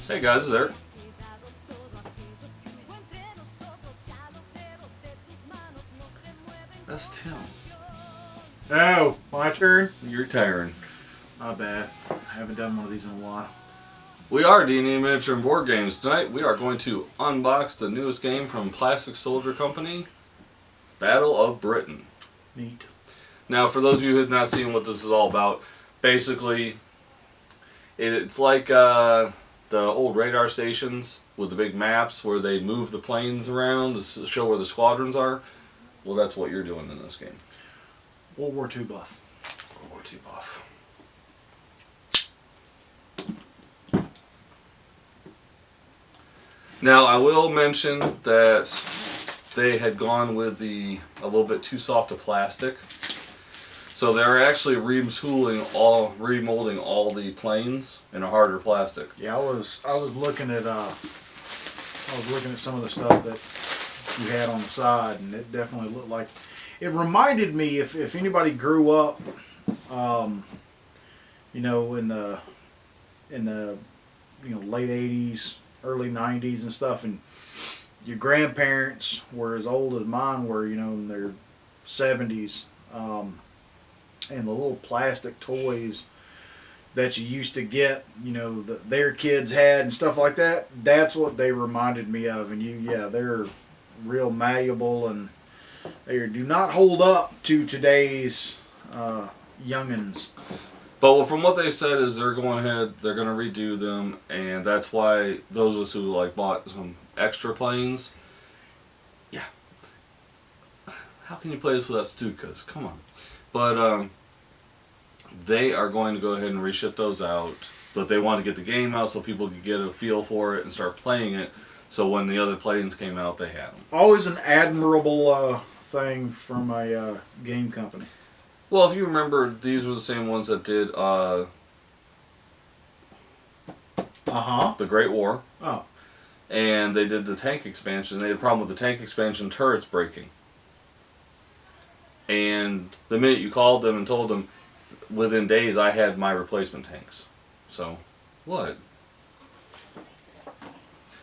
Hey guys, it's Eric. That's Tim. Oh, my turn? You're tiring. Not bad. I haven't done one of these in a while. We are D&D Miniature and Board Games. Tonight we are going to unbox the newest game from Plastic Soldier Company, Battle of Britain. Neat. Now, for those of you who have not seen what this is all about, basically, it's like the old radar stations with the big maps where they move the planes around to show where the squadrons are. Well, that's what you're doing in this game. World War II buff. World War II buff. Now, I will mention that they had gone with a little bit too soft a plastic. So they're actually remolding all the planes in a harder plastic. Yeah, I was looking at some of the stuff that you had on the side, and it definitely looked like it reminded me if anybody grew up, in the late '80s, early '90s and stuff, and your grandparents were as old as mine were, in their '70s. And the little plastic toys that you used to get, that their kids had and stuff like that, that's what they reminded me of. And they're real malleable, and they do not hold up to today's youngins. But from what they said is they're going to redo them, and that's why those of us who bought some extra planes, yeah. How can you play this without Stukas? Come on. But they are going to go ahead and reship those out. But they want to get the game out so people could get a feel for it and start playing it. So when the other planes came out, they had them. Always an admirable thing from a game company. Well, if you remember, these were the same ones that did the Great War. Oh. And they did the tank expansion. They had a problem with the tank expansion turrets breaking. And the minute you called them and told them, within days I had my replacement tanks. So, what?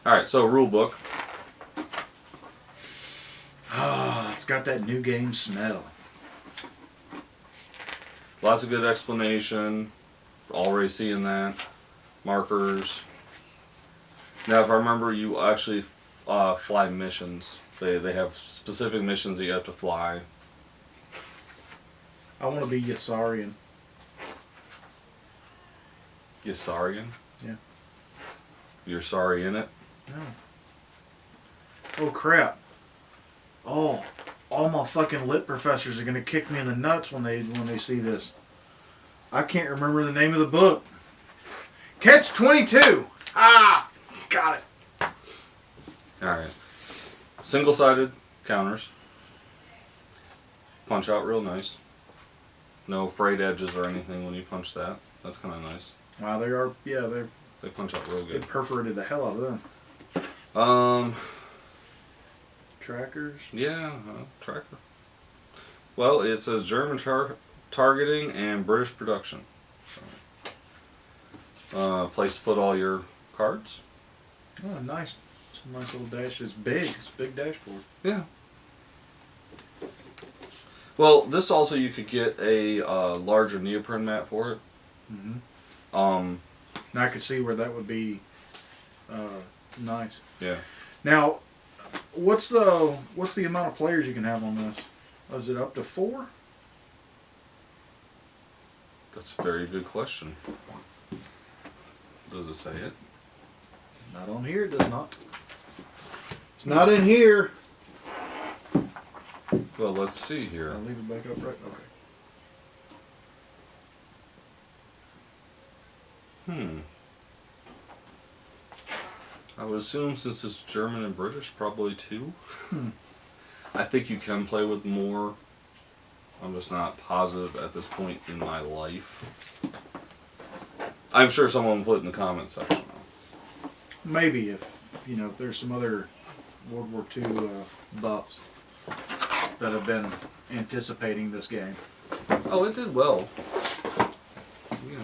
Alright, so Rulebook. It's got that new game smell. Lots of good explanation. Already seeing that. Markers. Now, if I remember, you actually fly missions. They have specific missions that you have to fly. I want to be Yassarian. Yassarian? Yeah. You're sorry in it? No. Oh, crap. Oh, all my fucking lit professors are going to kick me in the nuts when they see this. I can't remember the name of the book. Catch-22! Ah! Got it. Alright. Single-sided counters. Punch out real nice. No frayed edges or anything when you punch that. That's kind of nice. Wow, they punch out real they good. perforated the hell out of them. Trackers? Yeah, tracker. Well, it says German targeting and British production. Place to put all your cards. Oh, nice. It's a nice little dash. It's big. It's a big dashboard. Yeah. Well, this also you could get a larger neoprene mat for it. Mm-hmm. Now I could see where that would be nice. Yeah. Now, what's the amount of players you can have on this? Is it up to 4? That's a very good question. Does it say it? Not on here. It does not. It's not in here. Well, let's see here. I'll leave it back up right. Okay. I would assume since it's German and British, probably 2. I think you can play with more. I'm just not positive at this point in my life. I'm sure someone will put it in the comments section. Maybe if there's some other World War II buffs that have been anticipating this game. Oh, it did well.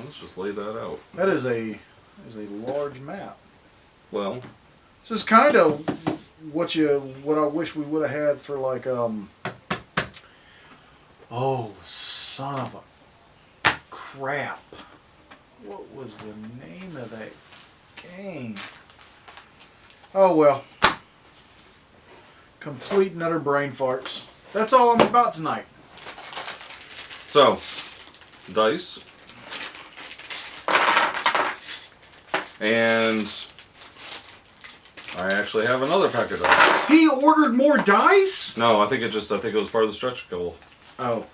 Let's just lay that out. That is a large map. Well, This is kind of what I wish we would have had for like oh, son of a crap. What was the name of that game? Oh well. Complete and utter brain farts. That's all I'm about tonight. so dice, and I actually have another pack of dice. He ordered more dice? No, I think it was part of the stretch goal. Oh.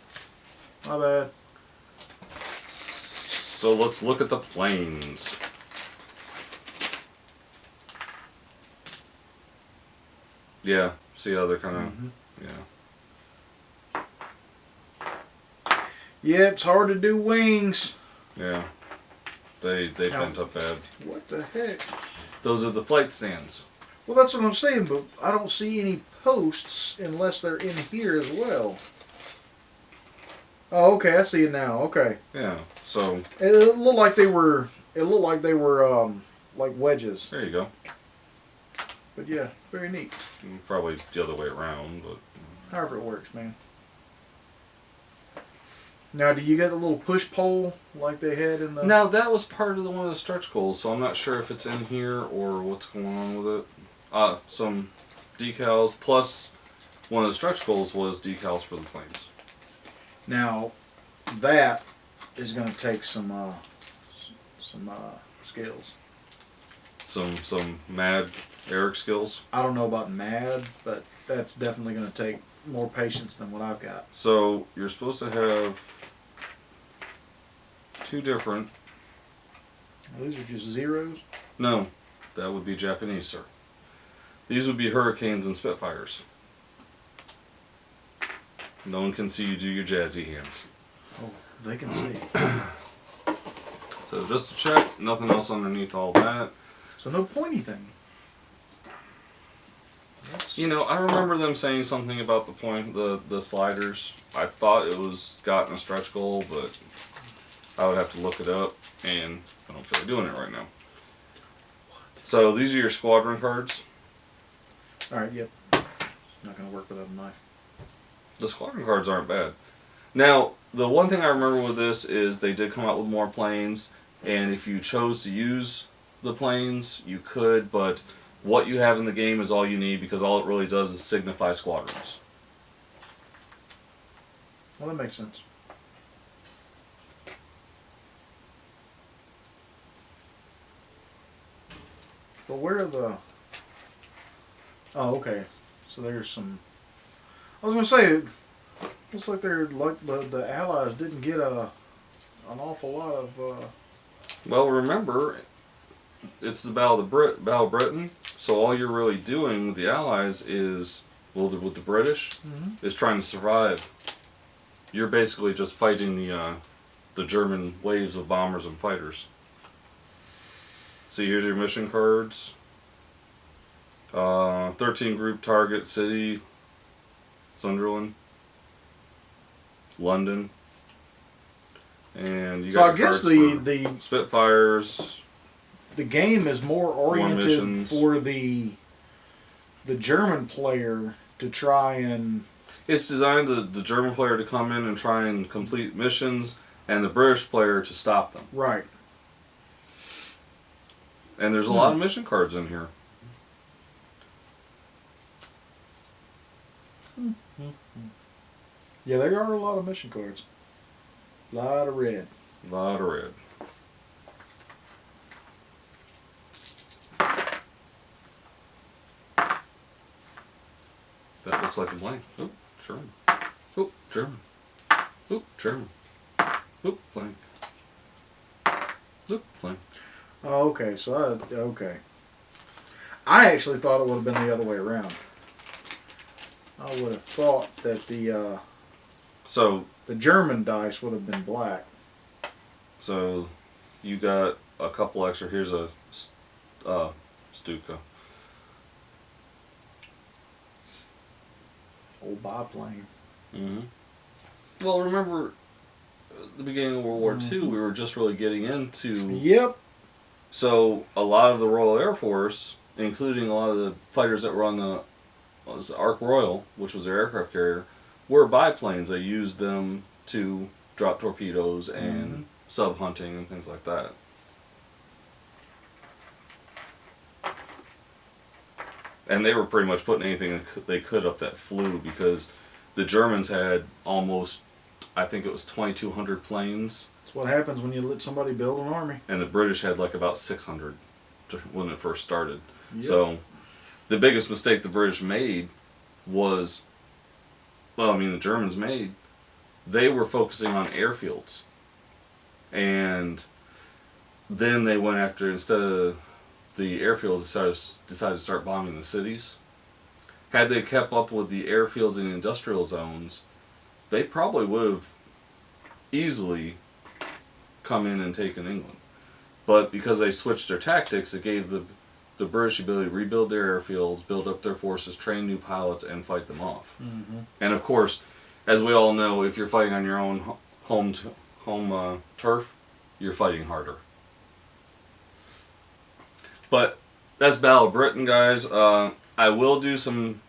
My bad. So let's look at the planes. Yeah, see how they're kind of, yeah. Yeah, it's hard to do wings. Yeah. They bent up bad. What the heck? Those are the flight stands. Well, that's what I'm saying, but I don't see any posts unless they're in here as well. Oh, okay, I see it now. Okay. Yeah. So It looked like they were. Like wedges. there you go. But yeah, very neat. Probably the other way around, but However it works, man. Now, do you get the little push pole like they had in the? now that was part of one of the stretch goals, so I'm not sure if it's in here or what's going on with it. Some decals plus one of the stretch goals was decals for the planes. Now, that is going to take some skills. Some mad Eric skills. I don't know about mad, but that's definitely going to take more patience than what I've got. So you're supposed to have two different. These are just zeros. No, that would be Japanese, sir. These would be Hurricanes and Spitfires. No one can see you do your jazzy hands. Oh, they can see. So just to check, nothing else underneath all that. So no pointy thing. You know, I remember them saying something about the sliders. I thought it was gotten a stretch goal, but I would have to look it up, and I don't feel like doing it right now. So these are your squadron cards. All right. Yep. Not gonna work without a knife. The squadron cards aren't bad. Now, the one thing I remember with this is they did come out with more planes, and if you chose to use the planes, you could, but what you have in the game is all you need because all it really does is signify squadrons. Well, that makes sense. But where are the... Oh, okay. So there's some... I was going to say, looks like they're like the Allies didn't get an awful lot of... Well, remember, it's the Battle of Britain, so all you're really doing with the Allies is, well, with the British, is trying to survive. You're basically just fighting the German waves of bombers and fighters. See, here's your mission cards. 13 group target city, Sunderland, London, and you So got I your guess cards the for Spitfires. the game is more oriented missions. for the German player to try and... It's designed the German player to come in and try and complete missions, and the British player to stop them. Right. And there's a lot of mission cards in here. Yeah, there are a lot of mission cards. A lot of red. A lot of red. That looks like a blank. Oop, German. Oop, German. Oop, German. Oop, blank. Oop, blank. Oh, okay. So okay. I actually thought it would have been the other way around. I would have thought that the German dice would have been black. So you got a couple extra. Here's a Stuka. Old biplane. Well, remember the beginning of World War II, we were just really getting into Yep. So a lot of the Royal Air Force, including a lot of the fighters that were on the Ark Royal, which was their aircraft carrier, were biplanes. They used them to drop torpedoes and sub hunting and things like that. And they were pretty much putting anything they could up that flew, because the Germans had almost, I think it was 2,200 planes. That's what happens when you let somebody build an army. And the British had like about 600 when it first started. Yep. So the biggest mistake the British made was, well, I mean the Germans made, they were focusing on airfields. And then they went after, instead of the airfields, decided to start bombing the cities. Had they kept up with the airfields and industrial zones, they probably would have easily come in and taken England. But because they switched their tactics, it gave the British the ability to rebuild their airfields, build up their forces, train new pilots, and fight them off. And of course, as we all know, if you're fighting on your own home turf, you're fighting harder. But that's Battle of Britain, guys. I will do some.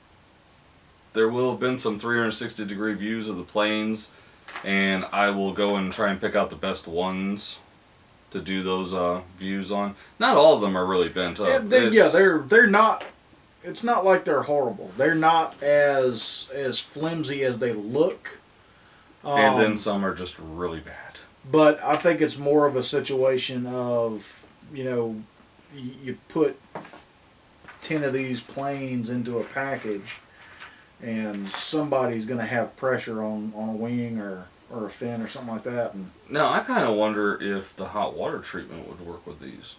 There will have been some 360-degree views of the planes, and I will go and try and pick out the best ones to do those views on. Not all of them are really bent up. They're not. It's not like they're horrible. They're not as flimsy as they look. And then some are just really bad. But I think it's more of a situation of, you put 10 of these planes into a package, and somebody's going to have pressure on a wing or a fin or something like that. And now, I kind of wonder if the hot water treatment would work with these.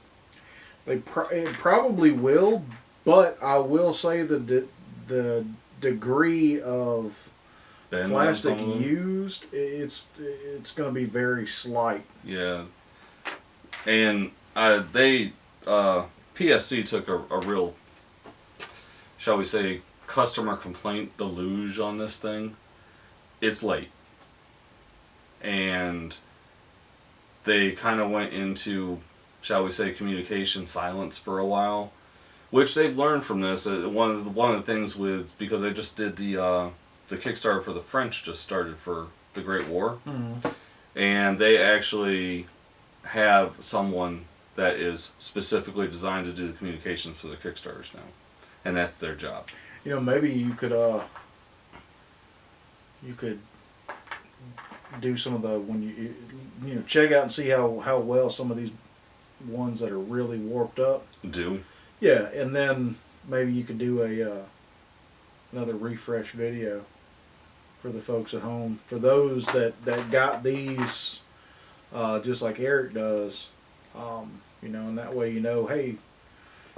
It probably will, but I will say the degree of plastic used, it's going to be very slight. Yeah. And PSC took a real, shall we say, customer complaint deluge on this thing. It's late. And they kind of went into, shall we say, communication silence for a while, which they've learned from this. One of the things because they just did the Kickstarter for the French just started for the Great War, and they actually have someone that is specifically designed to do the communications for the Kickstarters now, and that's their job. Maybe you could do some of the, when you check out and see how well some of these ones that are really warped up do. Yeah, and then maybe you could do another refresh video for the folks at home, for those that got these just like Eric does, and that way hey,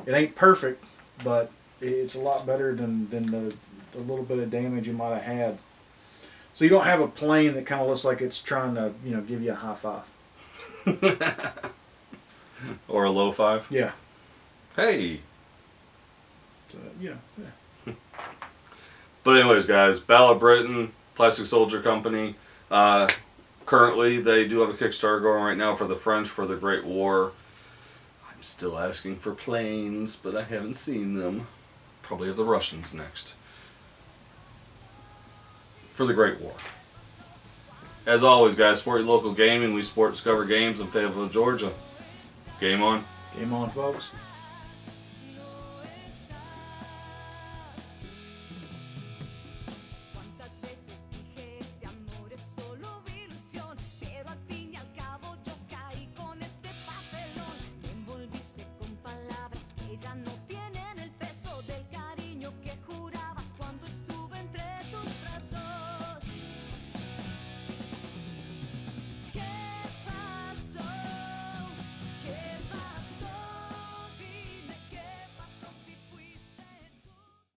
it ain't perfect, but it's a lot better than the little bit of damage you might have had. So you don't have a plane that kind of looks like it's trying to, give you a high five. Or a low five? Yeah. Hey! So, yeah. But anyways, guys, Battle of Britain, Plastic Soldier Company. Currently, they do have a Kickstarter going right now for the French for the Great War. I'm still asking for planes, but I haven't seen them. Probably have the Russians next. For the Great War. As always, guys, support your local gaming. We support Discover Games in Fayetteville, Georgia. Game on. Game on, folks.